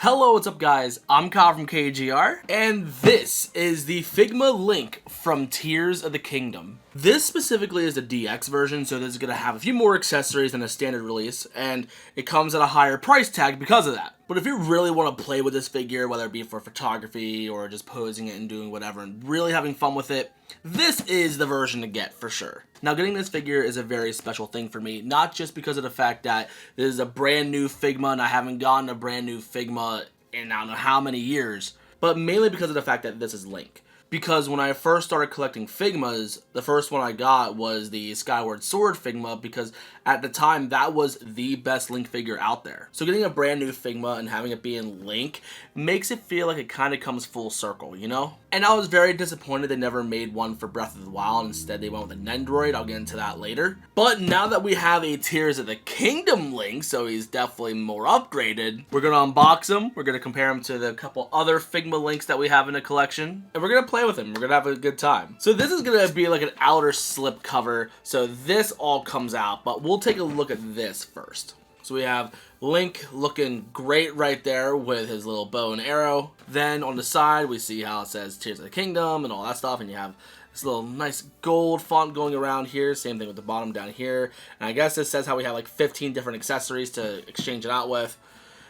Hello, what's up guys? I'm Kyle from KGR, and this is the Figma Link from Tears of the Kingdom. This specifically is the DX version, so this is going to have a few more accessories than a standard release, and it comes at a higher price tag because of that. But if you really want to play with this figure, whether it be for photography or just posing it and doing whatever and really having fun with it, this is the version to get for sure. Now, getting this figure is a very special thing for me, not just because of the fact that this is a brand new Figma and I haven't gotten a brand new Figma in I don't know how many years, but mainly because of the fact that this is Link. Because when I first started collecting Figmas, the first one I got was the Skyward Sword Figma, because at the time that was the best Link figure out there. So getting a brand new Figma and having it be in Link makes it feel like it kind of comes full circle, you know? And I was very disappointed they never made one for Breath of the Wild. Instead they went with a Nendoroid. I'll get into that later. But now that we have a Tears of the Kingdom Link, so he's definitely more upgraded, we're going to unbox him. We're going to compare him to the couple other Figma Links that we have in the collection. And we're going to play with him. We're going to have a good time. So this is going to be like an outer slip cover. So this all comes out, but we'll take a look at this first. So we have Link looking great right there with his little bow and arrow. Then on the side, we see how it says Tears of the Kingdom and all that stuff. And you have this little nice gold font going around here. Same thing with the bottom down here. And I guess this says how we have like 15 different accessories to exchange it out with.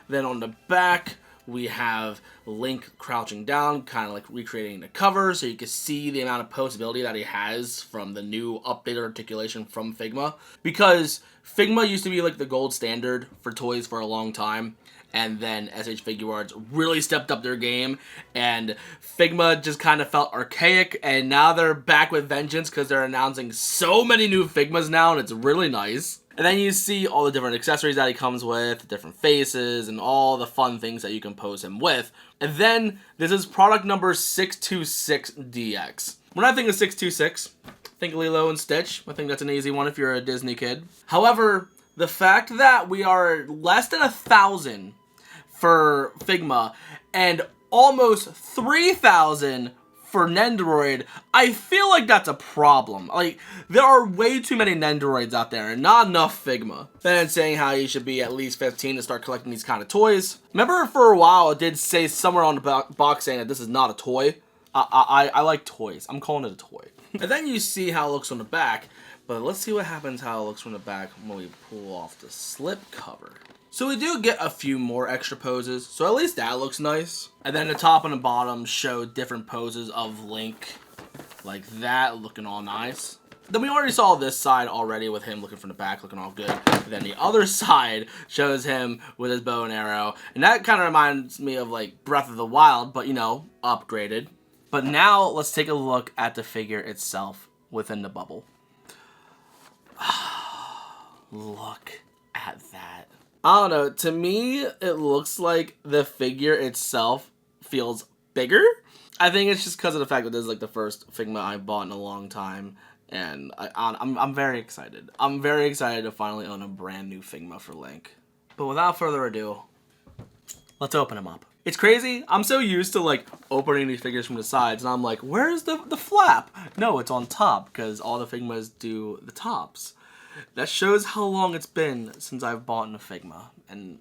Then on the back, we have Link crouching down, kind of like recreating the cover, so you can see the amount of posability that he has from the new updated articulation from Figma. Because Figma used to be like the gold standard for toys for a long time, and then SH Figuarts really stepped up their game, and Figma just kind of felt archaic, and now they're back with vengeance because they're announcing so many new Figmas now, and it's really nice. And then you see all the different accessories that he comes with, different faces, and all the fun things that you can pose him with. And then, this is product number 626DX. When I think of 626, think Lilo and Stitch. I think that's an easy one if you're a Disney kid. However, the fact that we are less than 1,000 for Figma, and almost 3,000 for Nendoroid, I feel like that's a problem. Like, there are way too many Nendoroids out there and not enough Figma. Then saying how you should be at least 15 to start collecting these kind of toys. Remember for a while it did say somewhere on the box saying that this is not a toy. I like toys. I'm calling it a toy. And then you see how it looks on the back, but let's see what happens how it looks from the back when we pull off the slip cover. So we do get a few more extra poses, so at least that looks nice. And then the top and the bottom show different poses of Link, like that, looking all nice. Then we already saw this side already with him looking from the back, looking all good. And then the other side shows him with his bow and arrow. And that kind of reminds me of like Breath of the Wild, but you know, upgraded. But now let's take a look at the figure itself within the bubble. Look at that. I don't know, to me, it looks like the figure itself feels bigger. I think it's just because of the fact that this is like the first Figma I've bought in a long time, and I'm very excited. I'm very excited to finally own a brand new Figma for Link. But without further ado, let's open him up. It's crazy, I'm so used to like opening these figures from the sides, and I'm like, where's the flap? No, it's on top, because all the Figmas do the tops. That shows how long it's been since I've bought a Figma, and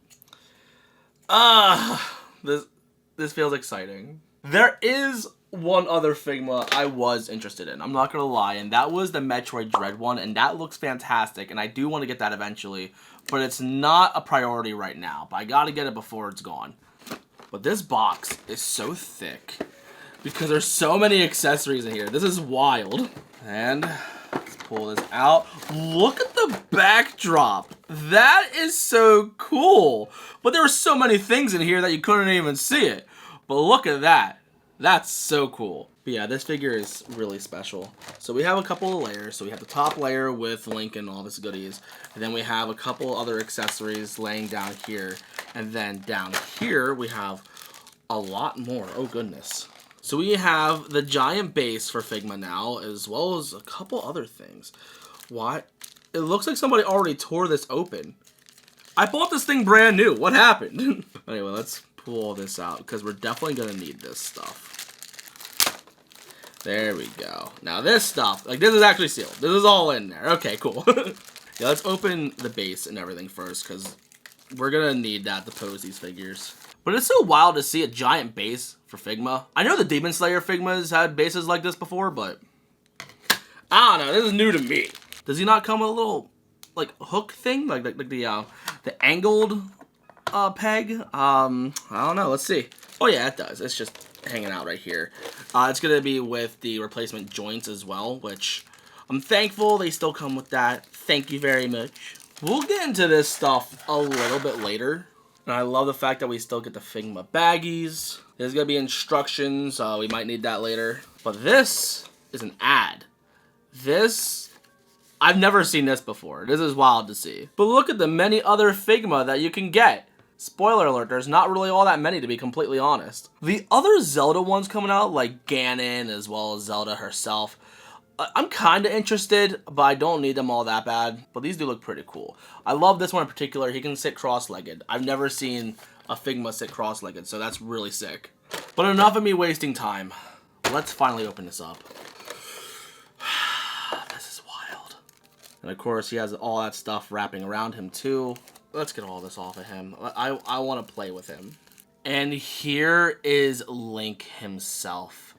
this feels exciting. There is one other Figma I was interested in, I'm not gonna lie, and that was the Metroid Dread one, and that looks fantastic, and I do want to get that eventually, but it's not a priority right now, but I gotta get it before it's gone. But this box is so thick, because there's so many accessories in here. This is wild. And let's pull this out. Look at the backdrop. That is so cool. But there were so many things in here that you couldn't even see it. But look at that. That's so cool. But yeah, this figure is really special. So we have a couple of layers. So we have the top layer with Link and all his goodies. And then we have a couple other accessories laying down here. And then down here we have a lot more. Oh goodness. So we have the giant base for Figma now, as well as a couple other things. What? It looks like somebody already tore this open. I bought this thing brand new. What happened? Anyway, let's pull all this out, because we're definitely going to need this stuff. There we go. Now this stuff, like this is actually sealed. This is all in there. Okay, cool. Yeah, let's open the base and everything first, because we're going to need that to pose these figures. But it's so wild to see a giant base for Figma. I know the Demon Slayer Figmas had bases like this before, but I don't know. This is new to me. Does he not come with a little like hook thing, like the angled peg? I don't know. Let's see. Oh yeah, it does. It's just hanging out right here. It's gonna be with the replacement joints as well, which I'm thankful they still come with that. Thank you very much. We'll get into this stuff a little bit later. And I love the fact that we still get the Figma baggies. There's gonna be instructions. We might need that later. But this is an ad. This, I've never seen this before. This is wild to see. But look at the many other Figma that you can get. Spoiler alert, there's not really all that many, to be completely honest. The other Zelda ones coming out, like Ganon as well as Zelda herself, I'm kind of interested, but I don't need them all that bad. But these do look pretty cool. I love this one in particular. He can sit cross-legged. I've never seen a Figma sit cross-legged, so that's really sick. But enough of me wasting time. Let's finally open this up. This is wild. And of course, he has all that stuff wrapping around him too. Let's get all this off of him. I want to play with him. And here is Link himself.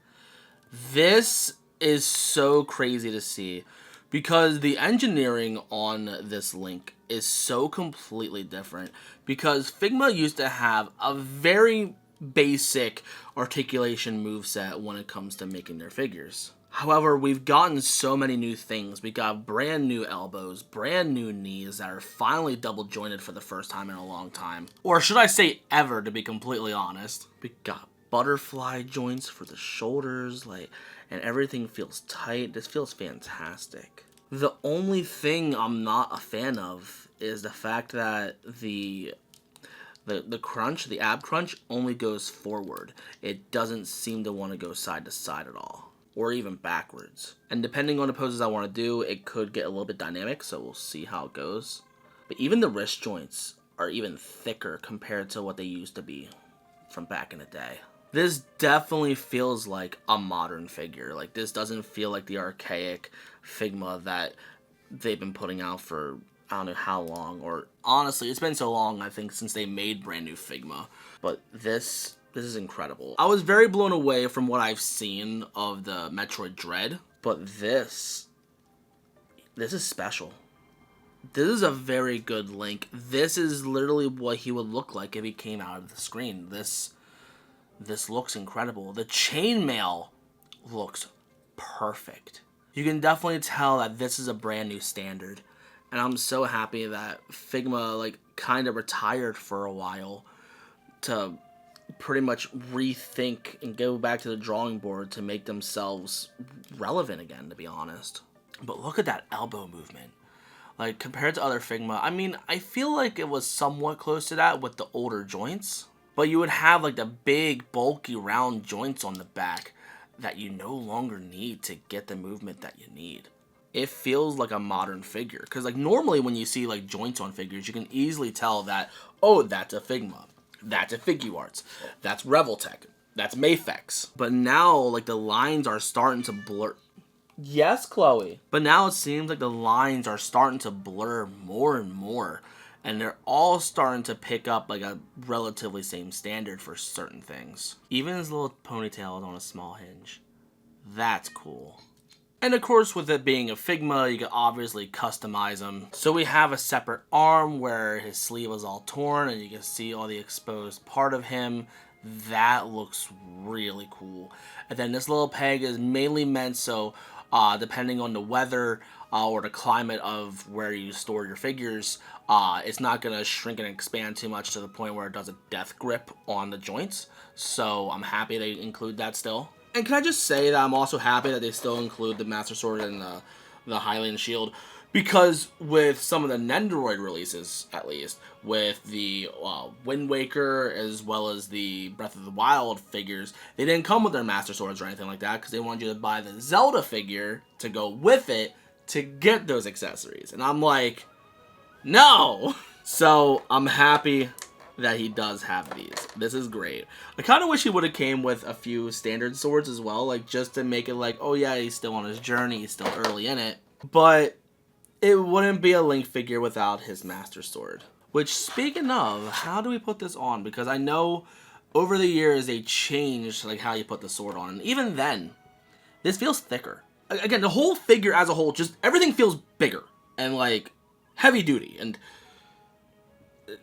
This is so crazy to see because the engineering on this Link is so completely different, because Figma used to have a very basic articulation moveset when it comes to making their figures. However, we've gotten so many new things. We got brand new elbows, brand new knees that are finally double jointed for the first time in a long time. Or should I say ever, to be completely honest. We got butterfly joints for the shoulders, and everything feels tight. This feels fantastic. The only thing I'm not a fan of is the fact that the crunch, the ab crunch, only goes forward. It doesn't seem to want to go side to side at all, or even backwards. And depending on the poses I want to do, it could get a little bit dynamic, so we'll see how it goes. But even the wrist joints are even thicker compared to what they used to be from back in the day. This definitely feels like a modern figure. Like, this doesn't feel like the archaic Figma that they've been putting out for I don't know how long, or honestly, it's been so long, I think, since they made brand new Figma. But this is incredible. I was very blown away from what I've seen of the Metroid Dread, but this is special. This is a very good Link. This is literally what he would look like if he came out of the screen. This looks incredible. The chainmail looks perfect. You can definitely tell that this is a brand new standard. And I'm so happy that Figma kind of retired for a while to pretty much rethink and go back to the drawing board to make themselves relevant again, to be honest. But look at that elbow movement. Like, compared to other Figma, I mean, I feel like it was somewhat close to that with the older joints. But you would have the big, bulky, round joints on the back that you no longer need to get the movement that you need. It feels like a modern figure, because normally when you see joints on figures, you can easily tell that, oh, that's a Figma, that's a Figuarts, that's Revoltech, that's Mafex. But now the lines are starting to blur. Yes, Chloe. But now it seems like the lines are starting to blur more and more, and they're all starting to pick up a relatively same standard for certain things. Even his little ponytail is on a small hinge. That's cool. And of course, with it being a Figma, you can obviously customize him. So we have a separate arm where his sleeve is all torn and you can see all the exposed part of him. That looks really cool. And then this little peg is mainly meant so, depending on the weather or the climate of where you store your figures, it's not going to shrink and expand too much to the point where it does a death grip on the joints. So I'm happy they include that still. And can I just say that I'm also happy that they still include the Master Sword and the Highland Shield, because with some of the Nendoroid releases, at least, with the Wind Waker as well as the Breath of the Wild figures, they didn't come with their Master Swords or anything like that, because they wanted you to buy the Zelda figure to go with it to get those accessories. And I'm like, no! So I'm happy that he does have these. This is great. I kind of wish he would have came with a few standard swords as well, just to make it oh yeah, he's still on his journey, he's still early in it. But it wouldn't be a Link figure without his Master Sword. Which, speaking of, how do we put this on? Because I know over the years they changed like how you put the sword on. And even then, this feels thicker. Again, the whole figure as a whole, just everything feels bigger and like heavy duty. And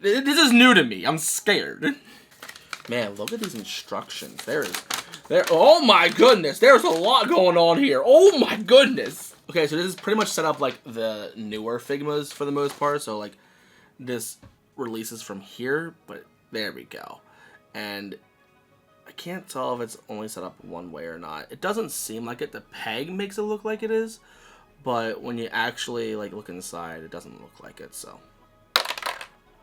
this is new to me. I'm scared. Man, look at these instructions. Oh my goodness, there's a lot going on here. Oh my goodness. Okay, so this is pretty much set up like the newer Figmas for the most part. So like this releases from here, but there we go. And I can't tell if it's only set up one way or not. It doesn't seem like it. The peg makes it look like it is, but when you actually like look inside, it doesn't look like it, so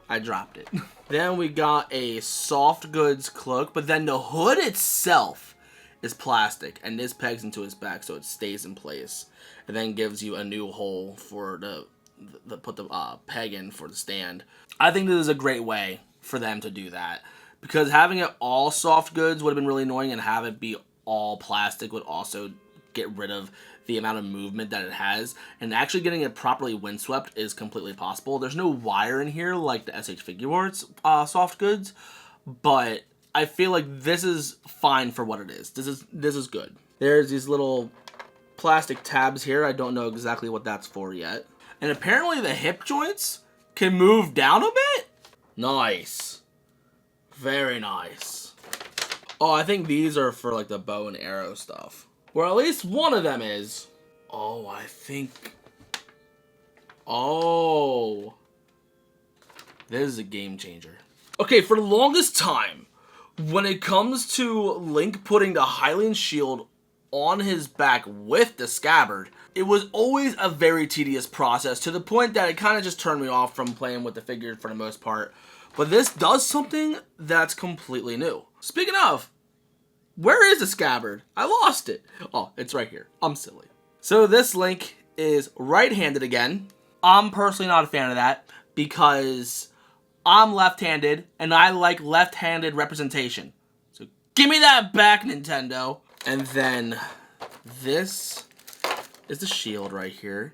I dropped it. Then we got a soft goods cloak, but then the hood itself is plastic, and this pegs into his back so it stays in place, and then gives you a new hole for put the peg in for the stand. I think this is a great way for them to do that, because having it all soft goods would have been really annoying, and have it be all plastic would also get rid of the amount of movement that it has, and actually getting it properly windswept is completely possible. There's no wire in here like the SH Figuarts soft goods, but I feel like this is fine for what it is. This is good. There's these little plastic tabs here. I don't know exactly what that's for yet. And apparently the hip joints can move down a bit. Nice. Very nice. Oh, I think these are for like the bow and arrow stuff. Or at least one of them is. Oh, I think. Oh. This is a game changer. Okay, for the longest time, when it comes to Link putting the Hylian shield on his back with the scabbard, it was always a very tedious process, to the point that it kind of just turned me off from playing with the figure for the most part. But this does something that's completely new. Speaking of, where is the scabbard? I lost it. Oh, it's right here. I'm silly. So this Link is right-handed again. I'm personally not a fan of that, because I'm left-handed, and I like left-handed representation. So give me that back, Nintendo. And then this is the shield right here.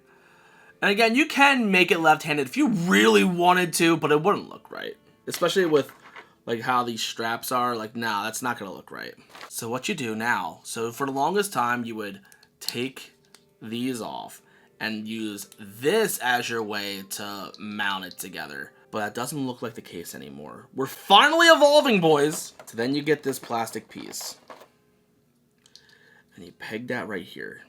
And again, you can make it left-handed if you really wanted to, but it wouldn't look right. Especially with like how these straps are. Like, nah, that's not gonna look right. So what you do now, so for the longest time, you would take these off and use this as your way to mount it together. But that doesn't look like the case anymore. We're finally evolving, boys! So then you get this plastic piece. And you peg that right here.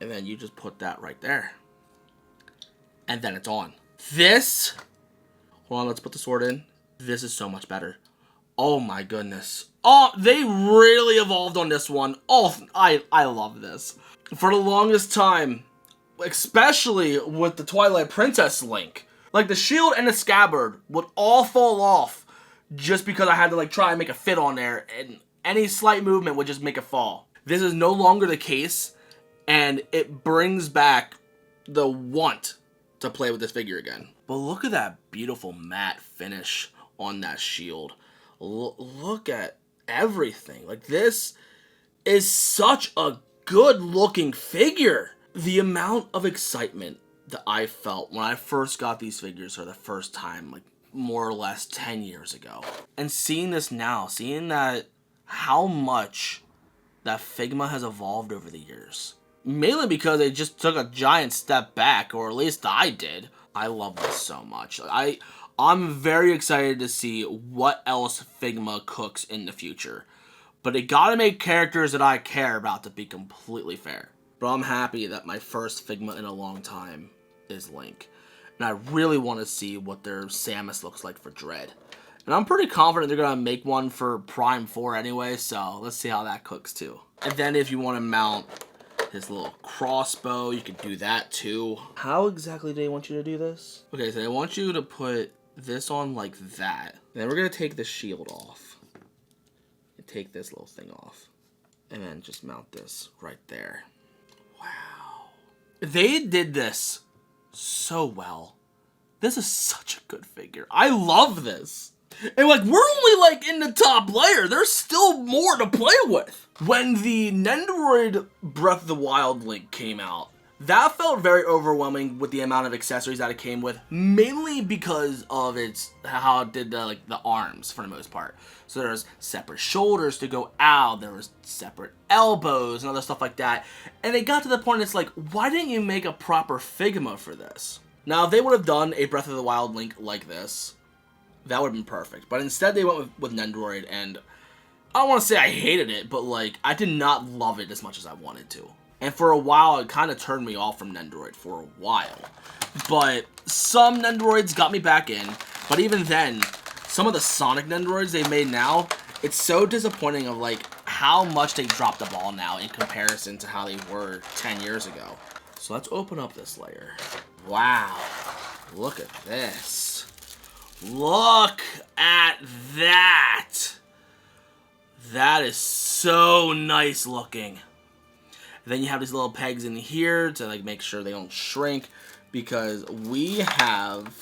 And then you just put that right there. And then it's on. This, hold on, let's put the sword in. This is so much better. Oh my goodness. Oh, they really evolved on this one. Oh, I love this. For the longest time, especially with the Twilight Princess Link, like the shield and the scabbard would all fall off just because I had to like try and make a fit on there, and any slight movement would just make it fall. This is no longer the case, and it brings back the want to play with this figure again. But look at that beautiful matte finish on that shield. Look at everything. Like, this is such a good looking figure. The amount of excitement that I felt when I first got these figures for the first time, like more or less 10 years ago. And seeing this now, seeing that how much that Figma has evolved over the years. Mainly because they just took a giant step back, or at least I did. I love this so much. I'm very excited to see what else Figma cooks in the future. But they gotta make characters that I care about, to be completely fair. But I'm happy that my first Figma in a long time is Link. And I really want to see what their Samus looks like for Dread. And I'm pretty confident they're going to make one for Prime 4 anyway, so let's see how that cooks too. And then if you want to mount his little crossbow, you can do that too. How exactly do they want you to do this? Okay, so they want you to put this on like that. And then we're going to take the shield off. And take this little thing off. And then just mount this right there. Wow. They did this so well. This is such a good figure. I love this. And like, we're only like in the top layer. There's still more to play with. When the Nendoroid Breath of the Wild Link came out, That felt very overwhelming with the amount of accessories that it came with, mainly because of how it did the arms for the most part. So there's separate shoulders to go out, there was separate elbows and other stuff like that. And it got to the point it's like, why didn't you make a proper Figma for this? Now, if they would have done a Breath of the Wild Link like this, that would have been perfect. But instead they went with Nendoroid, and I don't want to say I hated it, but like, I did not love it as much as I wanted to. And for a while, it kind of turned me off from Nendoroid for a while. But some Nendoroids got me back in. But even then, some of the Sonic Nendoroids they made now, it's so disappointing of like how much they dropped the ball now in comparison to how they were 10 years ago. So let's open up this layer. Wow. Look at this. Look at that. That is so nice looking. Then you have these little pegs in here to like make sure they don't shrink, because we have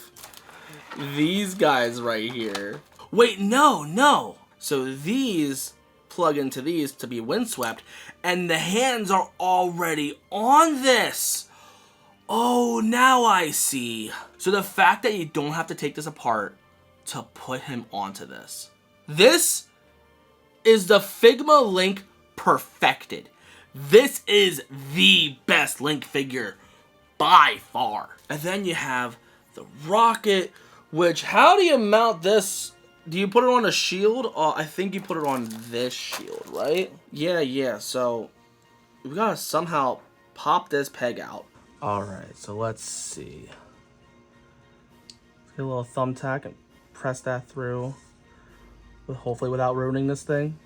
these guys right here. Wait, no. So these plug into these to be windswept, and the hands are already on this. Oh, now I see. So the fact that you don't have to take this apart to put him onto this. This is the Figma Link perfected. This is the best Link figure by far. And then you have the rocket, which, how do you mount this? Do you put it on a shield? I think you put it on this shield, right? Yeah, so we gotta somehow pop this peg out. All right, so let's see. Let's get a little thumbtack and press that through, hopefully without ruining this thing.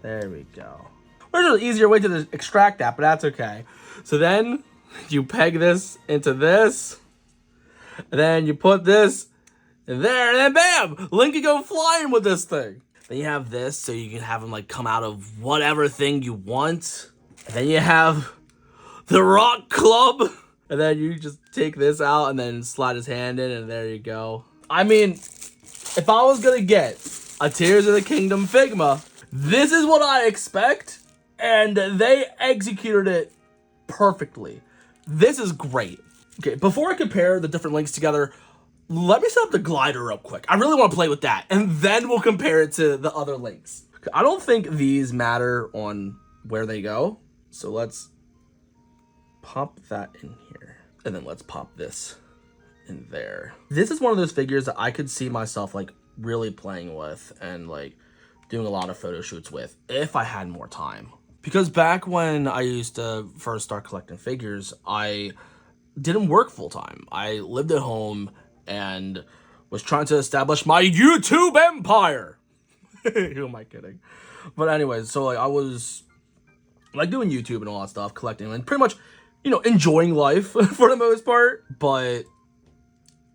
There we go. There's an easier way to extract that, but that's okay. So then you peg this into this, and then you put this in there, and then bam! Link can go flying with this thing. Then you have this, so you can have him like come out of whatever thing you want. And then you have the rock club, and then you just take this out and then slide his hand in, and there you go. I mean, if I was gonna get a Tears of the Kingdom Figma, this is what I expect. And they executed it perfectly. This is great. Okay, before I compare the different links together, let me set up the glider real quick. I really want to play with that, and then we'll compare it to the other links. I don't think these matter on where they go, so let's pop that in here. And then let's pop this in there. This is one of those figures that I could see myself like really playing with and like doing a lot of photo shoots with if I had more time. Because back when I used to first start collecting figures, I didn't work full time. I lived at home and was trying to establish my YouTube empire. Who am I kidding? But anyways, so like I was like doing YouTube and all that stuff, collecting and pretty much, you know, enjoying life for the most part. But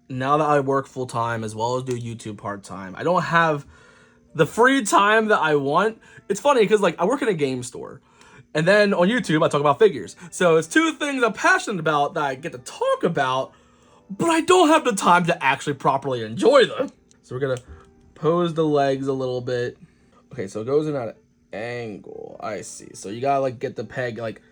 now that I work full time as well as do YouTube part time, I don't have the free time that I want. It's funny because like I work in a game store, and then on YouTube I talk about figures. So it's two things I'm passionate about that I get to talk about, but I don't have the time to actually properly enjoy them. So we're gonna pose the legs a little bit. Okay, so it goes in at an angle. I see. So you gotta like get the peg like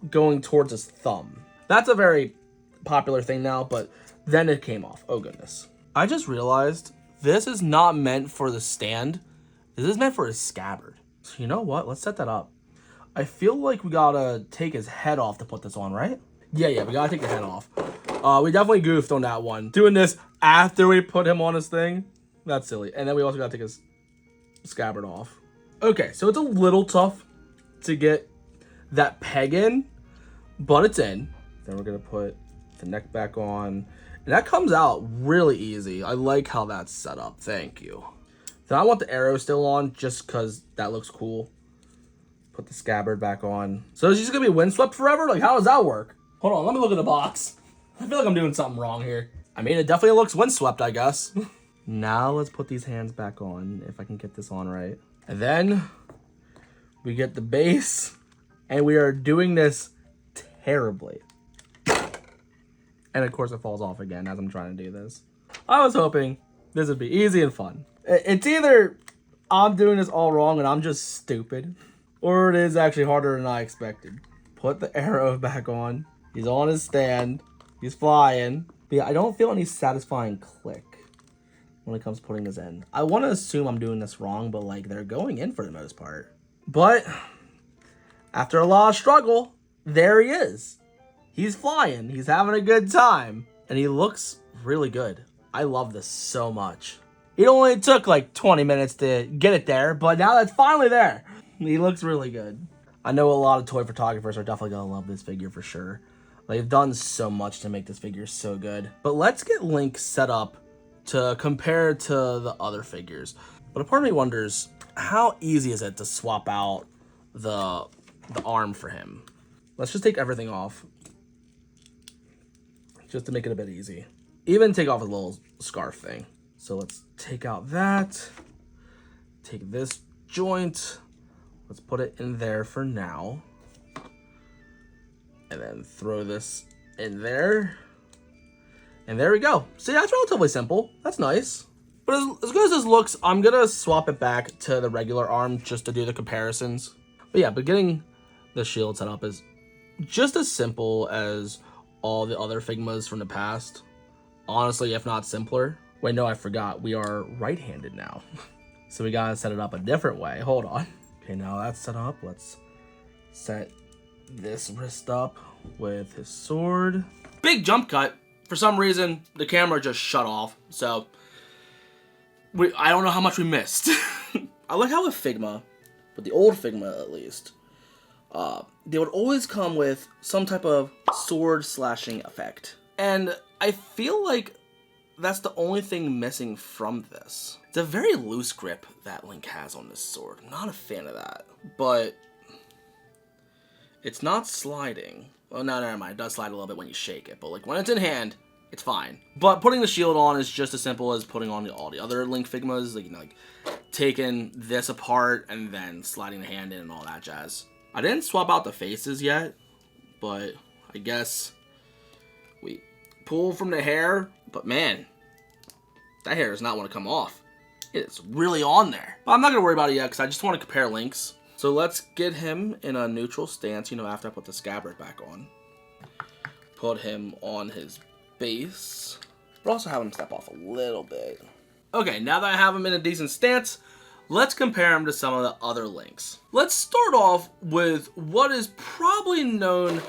going towards his thumb. That's a very popular thing now, but then it came off. Oh goodness. I just realized this is not meant for the stand. This is meant for his scabbard. So you know what? Let's set that up. I feel like we gotta take his head off to put this on, right? Yeah, we gotta take the head off. We definitely goofed on that one. Doing this after we put him on his thing, that's silly. And then we also gotta take his scabbard off. Okay, so it's a little tough to get that peg in, but it's in. Then we're gonna put the neck back on. And that comes out really easy. I like how that's set up. Thank you. Then I want the arrow still on just because that looks cool. Put the scabbard back on. So is he just going to be windswept forever? Like, how does that work? Hold on, let me look at the box. I feel like I'm doing something wrong here. I mean, it definitely looks windswept, I guess. Now let's put these hands back on, if I can get this on right. And then we get the base, and we are doing this terribly. And of course it falls off again as I'm trying to do this. I was hoping this would be easy and fun. It's either I'm doing this all wrong and I'm just stupid, or it is actually harder than I expected. put the arrow back on. He's on his stand. He's flying. But yeah, I don't feel any satisfying click when it comes to putting this in. I want to assume I'm doing this wrong, but like they're going in for the most part. But after a lot of struggle, there he is. He's flying. He's having a good time. And he looks really good. I love this so much. It only took like 20 minutes to get it there, but now that's finally there. He looks really good. I know a lot of toy photographers are definitely going to love this figure for sure. They've done so much to make this figure so good. But let's get Link set up to compare to the other figures. But a part of me wonders, how easy is it to swap out the arm for him? Let's just take everything off, just to make it a bit easy. Even take off a little scarf thing. So let's take out that, take this joint, let's put it in there for now, and then throw this in there, and there we go. See, that's relatively simple. That's nice. But as good as this looks, I'm gonna swap it back to the regular arm just to do the comparisons. But yeah, but getting the shield set up is just as simple as all the other Figmas from the past. Honestly, if not simpler. Wait, no, I forgot. We are right-handed now. So we gotta set it up a different way. Hold on. Okay, now that's set up. Let's set this wrist up with his sword. Big jump cut. For some reason, the camera just shut off. So, I don't know how much we missed. I like how with Figma, with the old Figma at least, they would always come with some type of sword slashing effect. And I feel like that's the only thing missing from this. It's a very loose grip that Link has on this sword. I'm not a fan of that. But it's not sliding. Well, no, never mind. It does slide a little bit when you shake it. But like when it's in hand, it's fine. But putting the shield on is just as simple as putting on all the other Link Figmas. Like, you know, like taking this apart and then sliding the hand in and all that jazz. I didn't swap out the faces yet, but I guess we pull from the hair. But man, that hair does not want to come off. It's really on there. But I'm not going to worry about it yet because I just want to compare Links. So let's get him in a neutral stance, you know, after I put the scabbard back on. Put him on his base. But also have him step off a little bit. Okay, now that I have him in a decent stance, let's compare him to some of the other Links. Let's start off with what is probably known,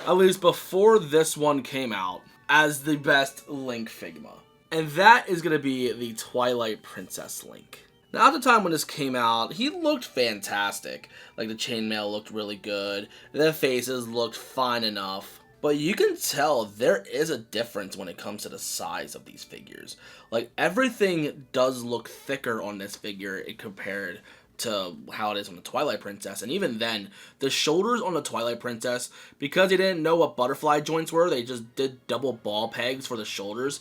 at least before this one came out, as the best Link Figma. And that is going to be the Twilight Princess Link. Now, at the time when this came out, he looked fantastic. Like, the chainmail looked really good. The faces looked fine enough. But you can tell there is a difference when it comes to the size of these figures. Like, everything does look thicker on this figure compared to how it is on the Twilight Princess. And even then, the shoulders on the Twilight Princess, because they didn't know what butterfly joints were, they just did double ball pegs for the shoulders.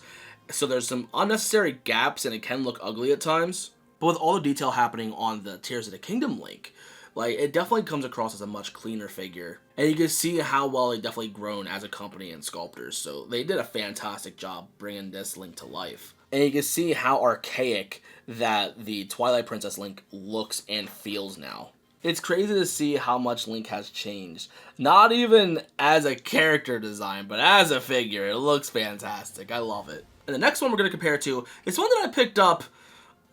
So there's some unnecessary gaps and it can look ugly at times. But with all the detail happening on the Tears of the Kingdom Link, like, it definitely comes across as a much cleaner figure. And you can see how well they definitely grown as a company and sculptors. So they did a fantastic job bringing this Link to life. And you can see how archaic that the Twilight Princess Link looks and feels now. It's crazy to see how much Link has changed. Not even as a character design, but as a figure. It looks fantastic. I love it. And the next one we're going to compare to is one that I picked up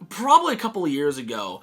probably a couple of years ago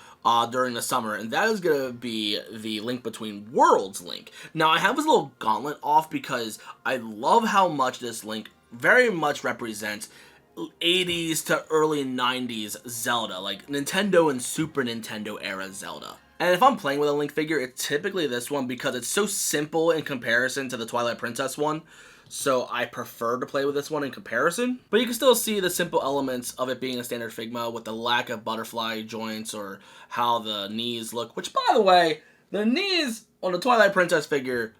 during the summer, and that is going to be the Link Between Worlds Link. Now, I have this little gauntlet off because I love how much this Link very much represents 80s to early 90s Zelda, like Nintendo and Super Nintendo era Zelda. And if I'm playing with a Link figure, it's typically this one because it's so simple in comparison to the Twilight Princess one. So I prefer to play with this one in comparison. But you can still see the simple elements of it being a standard Figma with the lack of butterfly joints or how the knees look. Which, by the way, the knees on the Twilight Princess figure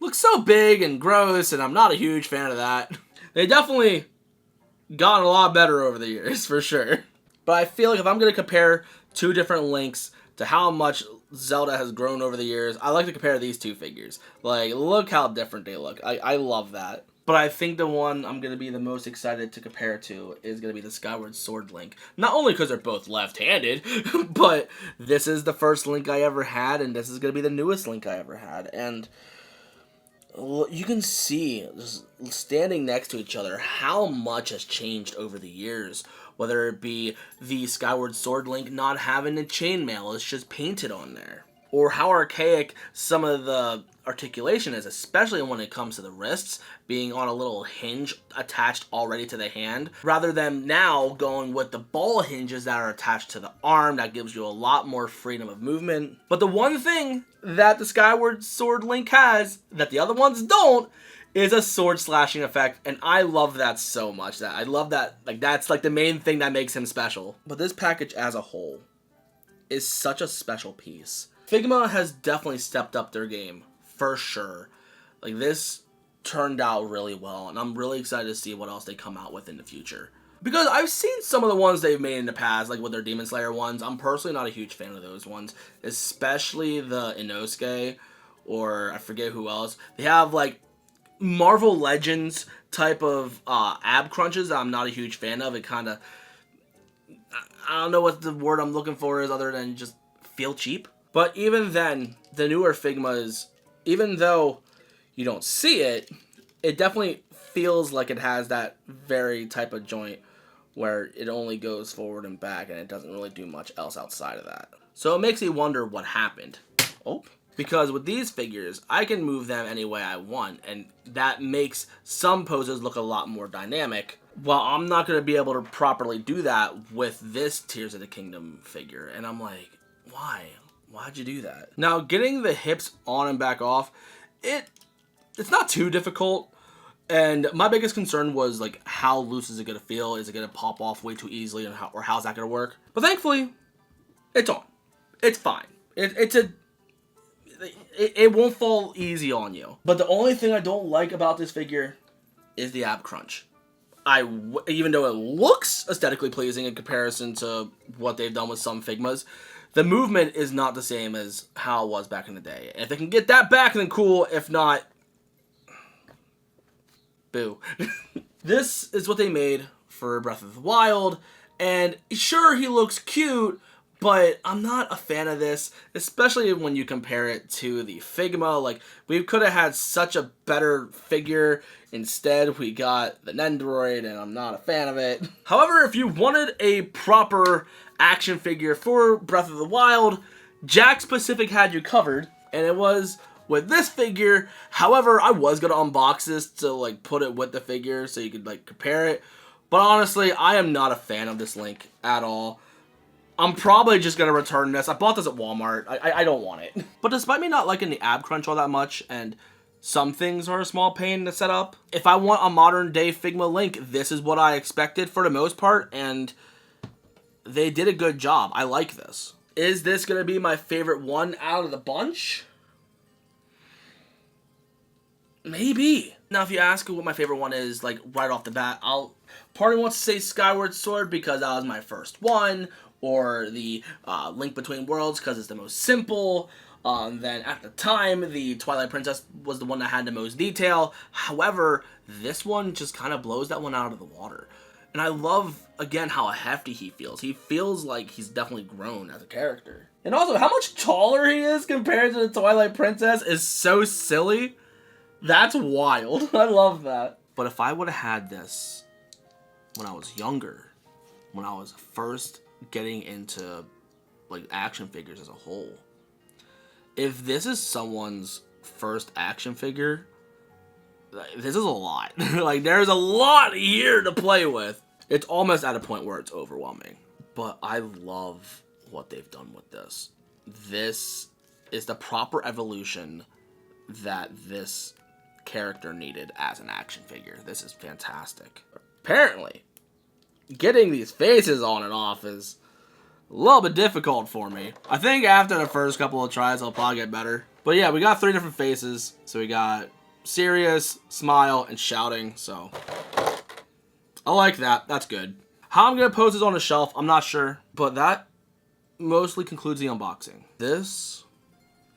look so big and gross, and I'm not a huge fan of that. They definitely gotten a lot better over the years, for sure. But I feel like if I'm going to compare two different Links to how much Zelda has grown over the years, I like to compare these two figures. Like, look how different they look. I love that. But I think the one I'm going to be the most excited to compare to is going to be the Skyward Sword Link. Not only because they're both left-handed, but this is the first Link I ever had, and this is going to be the newest Link I ever had. And you can see, just standing next to each other, how much has changed over the years. Whether it be the Skyward Sword Link not having a chainmail, it's just painted on there. Or how archaic some of the articulation is, especially when it comes to the wrists being on a little hinge attached already to the hand, rather than now going with the ball hinges that are attached to the arm. That gives you a lot more freedom of movement. But the one thing that the Skyward Sword Link has that the other ones don't is a sword slashing effect, and I love that so much. That I love that, like, that's like the main thing that makes him special. But this package as a whole is such a special piece. Figma has definitely stepped up their game, for sure. Like, this turned out really well, and I'm really excited to see what else they come out with in the future. Because I've seen some of the ones they've made in the past, like with their Demon Slayer ones. I'm personally not a huge fan of those ones, especially the Inosuke, or I forget who else. They have, like, Marvel Legends type of ab crunches that I'm not a huge fan of. It kind of, I don't know what the word I'm looking for is other than just feel cheap. But even then, the newer Figmas, even though you don't see it, it definitely feels like it has that very type of joint where it only goes forward and back and it doesn't really do much else outside of that. So it makes me wonder what happened. Oh. Because with these figures, I can move them any way I want, and that makes some poses look a lot more dynamic. Well, I'm not going to be able to properly do that with this Tears of the Kingdom figure, and I'm like, why? Why'd you do that? Now, getting the hips on and back off, it's not too difficult, and my biggest concern was, like, how loose is it going to feel? Is it going to pop off way too easily, and how's that going to work? But thankfully, it's on. It's fine. It won't fall easy on you. But the only thing I don't like about this figure is the ab crunch. Even though it looks aesthetically pleasing in comparison to what they've done with some Figmas, the movement is not the same as how it was back in the day. And if they can get that back, then cool. If not, boo. This is what they made for Breath of the Wild. And sure, he looks cute, but I'm not a fan of this, especially when you compare it to the Figma. Like, we could have had such a better figure. Instead, we got the Nendoroid, and I'm not a fan of it. However, if you wanted a proper action figure for Breath of the Wild, Jakks Pacific had you covered, and it was with this figure. However, I was going to unbox this to, like, put it with the figure so you could, like, compare it. But honestly, I am not a fan of this Link at all. I'm probably just going to return this. I bought this at Walmart. I don't want it. But despite me not liking the ab crunch all that much, and some things are a small pain to set up, if I want a modern day Figma Link, this is what I expected for the most part, and they did a good job. I like this. Is this going to be my favorite one out of the bunch? Maybe. Now, if you ask what my favorite one is, like, right off the bat, part of me wants to say Skyward Sword because that was my first one, or the Link Between Worlds because it's the most simple. Then at the time, the Twilight Princess was the one that had the most detail. However, this one just kind of blows that one out of the water. And I love, again, how hefty he feels. He feels like he's definitely grown as a character. And also, how much taller he is compared to the Twilight Princess is so silly. That's wild. I love that. But if I would have had this when I was younger, when I was first getting into, like, action figures as a whole, if this is someone's first action figure, this is a lot. Like, there's a lot here to play with. It's almost at a point where it's overwhelming. But I love what they've done with this. This is the proper evolution that this character needed as an action figure. This is fantastic. Apparently, getting these faces on and off is a little bit difficult for me. I think after the first couple of tries, I'll probably get better. But yeah, we got 3 different faces. So we got serious, smile, and shouting. So I like that. That's good. How I'm going to pose this on the shelf, I'm not sure. But that mostly concludes the unboxing. This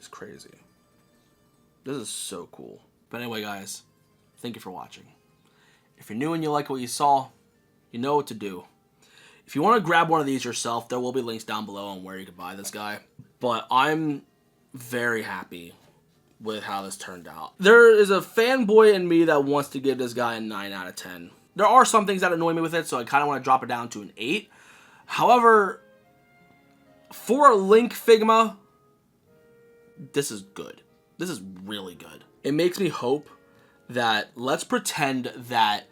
is crazy. This is so cool. But anyway, guys, thank you for watching. If you're new and you like what you saw, you know what to do. If you want to grab one of these yourself, there will be links down below on where you can buy this guy. But I'm very happy with how this turned out. There is a fanboy in me that wants to give this guy a 9 out of 10. There are some things that annoy me with it, so I kind of want to drop it down to an 8. However, for a Link Figma, this is good. This is really good. It makes me hope that, let's pretend that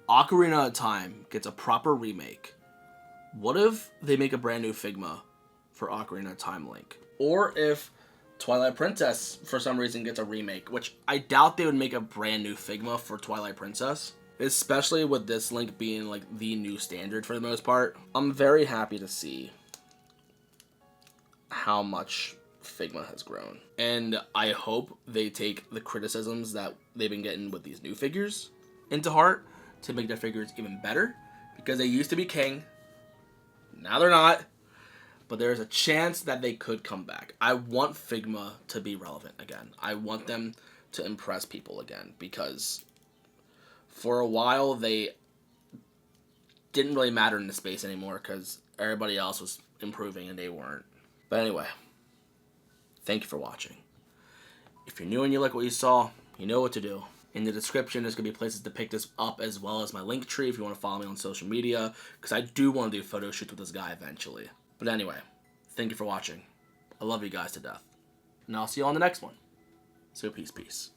Ocarina of Time gets a proper remake. What if they make a brand new Figma for Ocarina of Time Link? Or if Twilight Princess, for some reason, gets a remake, which I doubt they would make a brand new Figma for Twilight Princess, especially with this Link being like the new standard for the most part. I'm very happy to see how much Figma has grown. And I hope they take the criticisms that they've been getting with these new figures into heart to make their figures even better, because they used to be king. Now they're not. But there's a chance that they could come back. I want Figma to be relevant again. I want them to impress people again, because for a while they didn't really matter in the space anymore because everybody else was improving and they weren't. But anyway, thank you for watching. If you're new and you like what you saw, you know what to do. In the description, there's going to be places to pick this up, as well as my link tree if you want to follow me on social media, because I do want to do photo shoots with this guy eventually. But anyway, thank you for watching. I love you guys to death. And I'll see you on the next one. So peace.